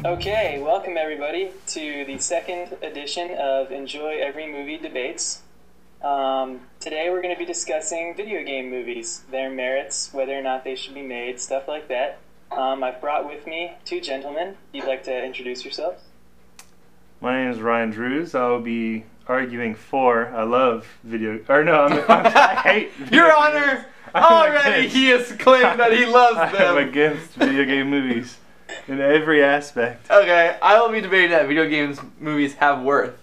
Okay, welcome everybody to the second edition of Enjoy Every Movie Debates. Today we're going to be discussing video game movies, their merits, whether or not they should be made, stuff like that. I've brought with me two gentlemen. You'd like to introduce yourselves? My name is Ryan Drews. I will be arguing for. I love video. Or no, I hate. Your Honor, already he has claimed that he loves them. I'm against video game movies in every aspect. Okay, I will be debating that video games movies have worth,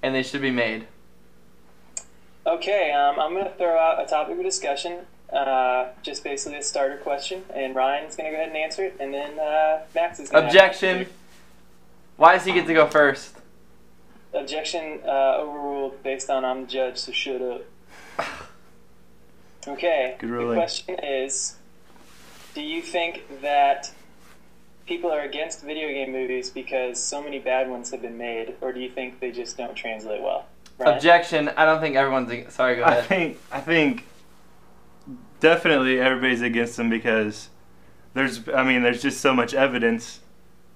and they should be made. Okay, I'm going to throw out a topic of discussion, just basically a starter question, and Ryan's going to go ahead and answer it, and then Max is going to Objection. Why does he get to go first? Objection overruled based on I'm the judge, so shut up. Okay, Good the ruling. question is, do you think that people are against video game movies because so many bad ones have been made, or do you think they just don't translate well? Ryan? Objection. I don't think everyone's... Sorry, go ahead. I think definitely everybody's against them because there's just so much evidence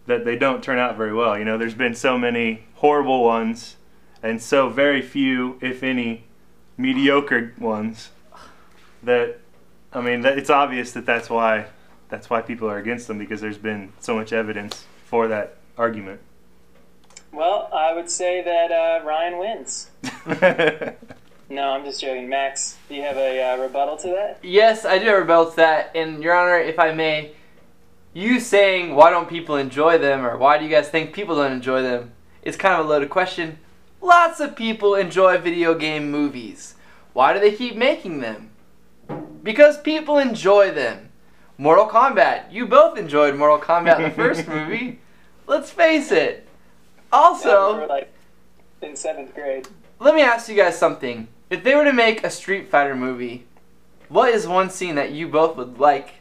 that they don't turn out very well. You know, there's been so many horrible ones and so very few, if any, mediocre ones that, it's obvious that that's why people are against them, because there's been so much evidence for that argument. Well, I would say that Ryan wins. No, I'm just joking. Max, do you have a rebuttal to that? Yes, I do have a rebuttal to that. And, Your Honor, if I may, you saying why don't people enjoy them, or why do you guys think people don't enjoy them, is kind of a loaded question. Lots of people enjoy video game movies. Why do they keep making them? Because people enjoy them. Mortal Kombat. You both enjoyed Mortal Kombat, the first movie. Let's face it. Also, we were like in 7th grade. let me ask you guys something. If they were to make a Street Fighter movie, what is one scene that you both would like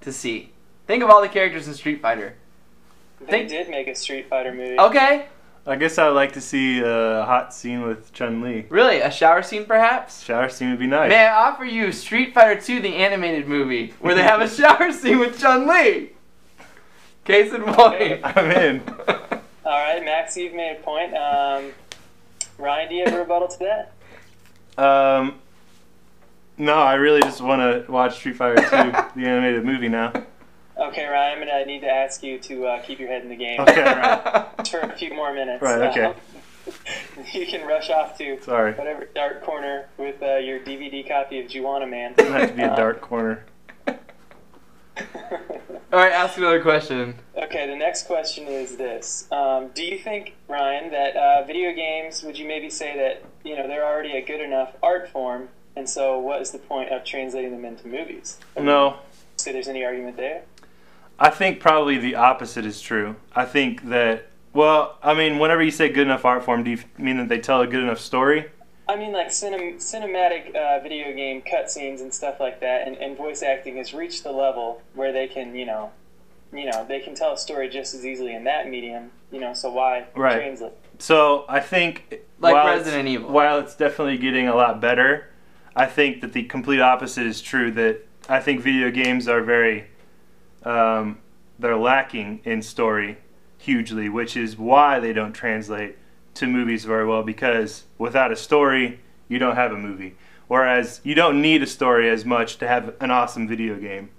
to see? Think of all the characters in Street Fighter. They did make a Street Fighter movie. Okay. I guess I would like to see a hot scene with Chun-Li. Really? A shower scene, perhaps? Shower scene would be nice. May I offer you Street Fighter 2, the animated movie, where they have a shower scene with Chun-Li? Case in point. I'm in. All right, Max, you've made a point. Ryan, do you have a rebuttal to that? No, I really just want to watch Street Fighter 2, the animated movie now. Okay, Ryan, I'm going to need to ask you to keep your head in the game Okay, right. for a few more minutes. Right, okay. You can rush off to Sorry. whatever dark corner with your DVD copy of Juwanna Man. Doesn't have to be a dark corner. Alright, ask another question. Okay, the next question is this. Do you think, Ryan, that video games, would you maybe say that, they're already a good enough art form, and so what is the point of translating them into movies? No. So there's any argument there? I think probably the opposite is true. I think that, whenever you say good enough art form, do you mean that they tell a good enough story? I mean, like cinematic video game cutscenes and stuff like that, and voice acting has reached the level where they can, they can tell a story just as easily in that medium, so why translate? So I think, Like Resident Evil. While it's definitely getting a lot better, I think that the complete opposite is true, that I think video games are very, they're lacking in story hugely, which is why they don't translate to movies very well, because without a story, you don't have a movie. Whereas you don't need a story as much to have an awesome video game.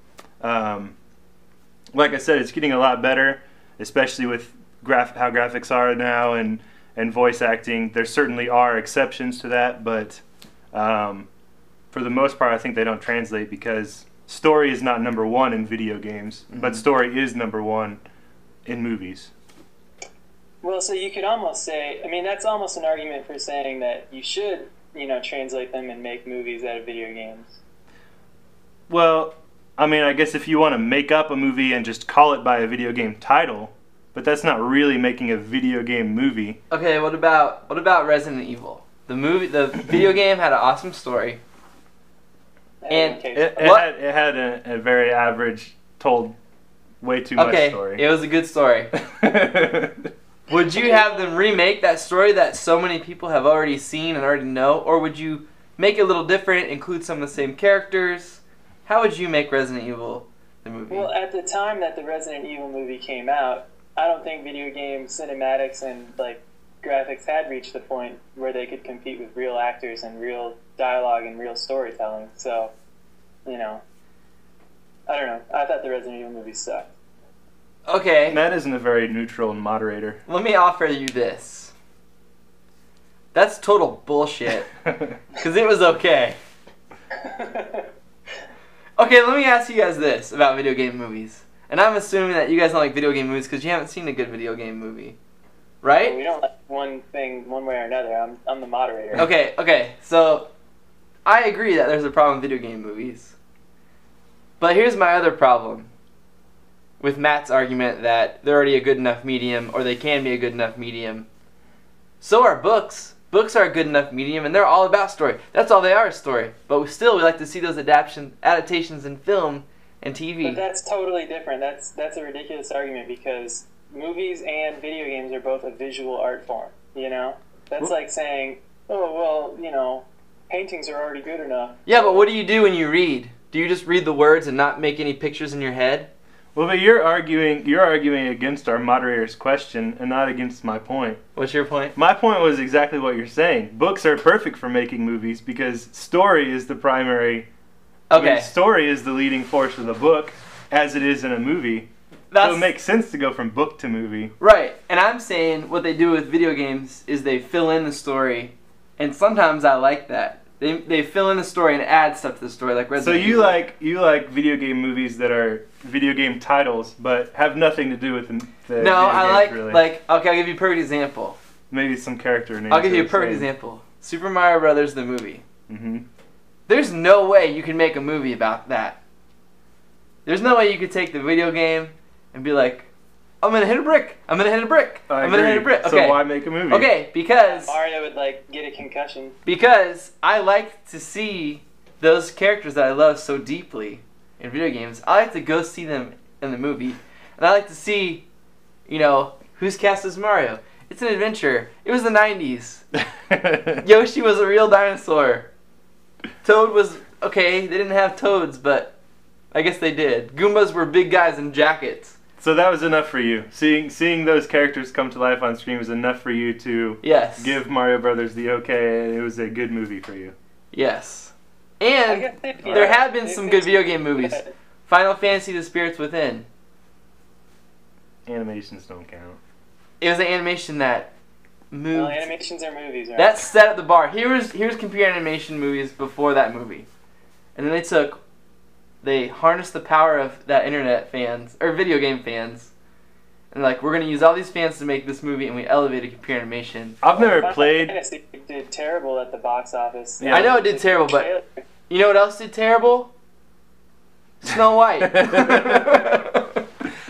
Like I said, it's getting a lot better, especially with how graphics are now and voice acting. There certainly are exceptions to that, but for the most part, I think they don't translate because story is not number one in video games, but story is number one in movies. Well, so you could almost say, that's almost an argument for saying that you should, translate them and make movies out of video games. Well, I guess if you want to make up a movie and just call it by a video game title, but that's not really making a video game movie. Okay, what about Resident Evil? The video game had an awesome story. And it had a very average, told way too much story. It was a good story. Would you have them remake that story that so many people have already seen and already know? Or would you make it a little different, include some of the same characters? How would you make Resident Evil the movie? Well, at the time that the Resident Evil movie came out, I don't think video game cinematics and like graphics had reached the point where they could compete with real actors and real dialogue and real storytelling. So, you know, I don't know. I thought the Resident Evil movies sucked. Okay. Matt isn't a very neutral moderator. Let me offer you this. That's total bullshit. Because it was okay. Okay, let me ask you guys this about video game movies. And I'm assuming that you guys don't like video game movies because you haven't seen a good video game movie. Right? We don't like one thing one way or another. I'm the moderator. Okay. So, I agree that there's a problem with video game movies. But here's my other problem with Matt's argument that they're already a good enough medium, or they can be a good enough medium. So are books. Books are a good enough medium, and they're all about story. That's all they are, is story. But we like to see those adaptations in film and TV. But that's totally different. That's a ridiculous argument because movies and video games are both a visual art form, you know? That's like saying, oh, well, you know, paintings are already good enough. Yeah, but what do you do when you read? Do you just read the words and not make any pictures in your head? Well, but you're arguing against our moderator's question and not against my point. What's your point? My point was exactly what you're saying. Books are perfect for making movies because story is the primary. Okay. I mean, story is the leading force of the book, as it is in a movie. So it makes sense to go from book to movie. Right, and I'm saying what they do with video games is they fill in the story, and sometimes I like that. They fill in the story and add stuff to the story, like Resident Evil. So you like video game movies that are video game titles, but have nothing to do with the No, video I games, really. okay, I'll give you a perfect example. Maybe some character names. I'll give you a perfect example. Super Mario Brothers, the movie. Mm-hmm. There's no way you can make a movie about that. There's no way you could take the video game and be like, I'm gonna hit a brick. I'm gonna hit a brick. I'm gonna hit a brick. Okay. So why make a movie? Okay, because Mario would like get a concussion. Because I like to see those characters that I love so deeply in video games. I like to go see them in the movie, and I like to see, you know, who's cast as Mario. It's an adventure. It was the 90s. Yoshi was a real dinosaur. Toad was okay. They didn't have toads, but I guess they did. Goombas were big guys in jackets. So that was enough for you. Seeing those characters come to life on screen was enough for you to give Mario Brothers the okay, and it was a good movie for you. Yes. And there have been some good video game movies. Final Fantasy: The Spirits Within. Animations don't count. It was an animation that moved. Well, animations are movies, right? That set up the bar. Here's computer animation movies before that movie. And then they harnessed the power of that internet fans, or video game fans. And like, we're going to use all these fans to make this movie, and we elevated computer animation. I've never played. Final Fantasy did terrible at the box office. Yeah. I know it did terrible, but you know what else did terrible? Snow White.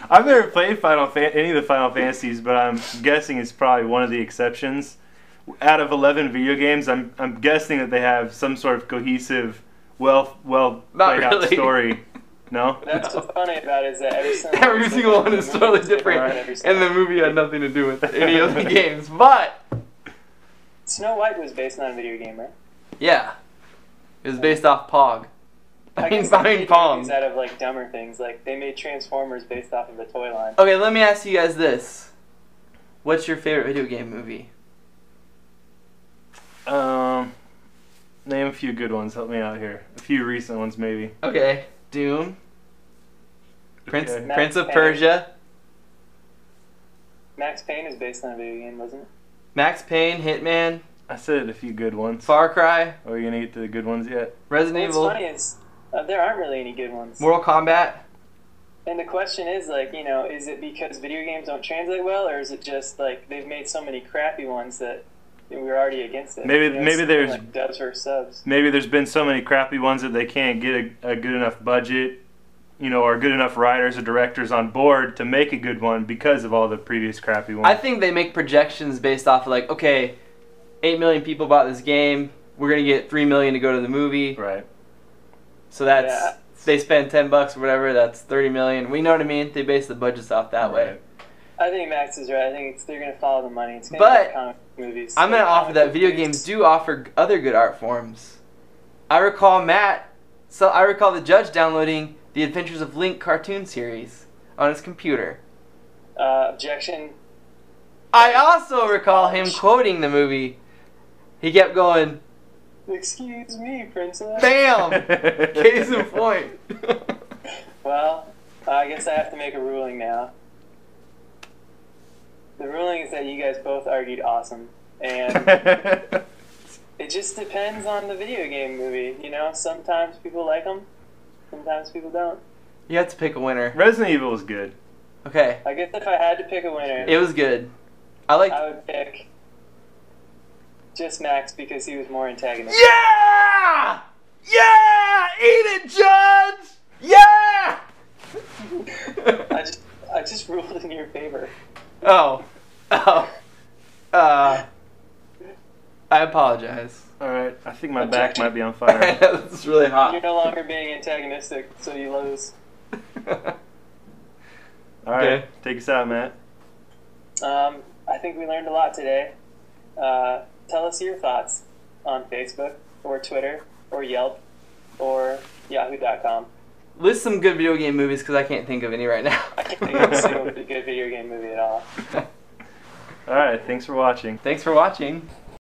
I've never played any of the Final Fantasies, but I'm guessing it's probably one of the exceptions. Out of 11 video games, I'm guessing that they have some sort of cohesive, well played out story. No? That's what's funny about it is that every single one is totally different, and the movie had nothing to do with any of the games. But Snow White was based on a video game, right? Yeah, it was based off Pog. I mean, Pong. Out of like dumber things, like they made Transformers based off of the toy line. Okay, let me ask you guys this: what's your favorite video game movie? Name a few good ones. Help me out here. A few recent ones, maybe. Okay, Doom. Prince of Payne. Persia. Max Payne is based on a video game, wasn't it? Max Payne, Hitman. I said a few good ones. Far Cry. Are we gonna get to the good ones yet? Resident Evil. What's funny is there aren't really any good ones. Mortal Kombat. And the question is, like, you know, is it because video games don't translate well, or is it just like they've made so many crappy ones that we're already against it? Maybe there's like dubs or subs. Maybe there's been so many crappy ones that they can't get a good enough budget, you know, or good enough writers or directors on board to make a good one because of all the previous crappy ones. I think they make projections based off of like, okay, 8 million people bought this game. We're gonna get 3 million to go to the movie. Right. So that's they spend $10 or whatever. That's 30 million. We know what I mean. They base the budgets off that way. I think Max is right. I think they're gonna follow the money. It's gonna be like comic movies. I'm gonna offer that video games do offer other good art forms. I recall the judge downloading the Adventures of Link cartoon series on his computer. Objection. I also recall him quoting the movie. He kept going, Excuse me, princess. bam! Case in point. Well, I guess I have to make a ruling now. The ruling is that you guys both argued awesome. And it just depends on the video game movie. You know, sometimes people like them, sometimes people don't. You have to pick a winner. Resident Evil is good. Okay. I guess if I had to pick a winner, It was good. I like. I would pick just Max because he was more antagonistic. Yeah! Yeah! Eat it, Judge! Yeah! I just ruled in your favor. Oh. Oh. I apologize. Alright, I think my back Objection. might be on fire. This is really You're hot. no longer being antagonistic, so you lose. Alright, Okay. take us out, Matt. I think we learned a lot today. Tell us your thoughts on Facebook or Twitter or Yelp or Yahoo.com. List some good video game movies because I can't think of any right now. I can't think of a single good video game movie at all. Alright, thanks for watching. Thanks for watching.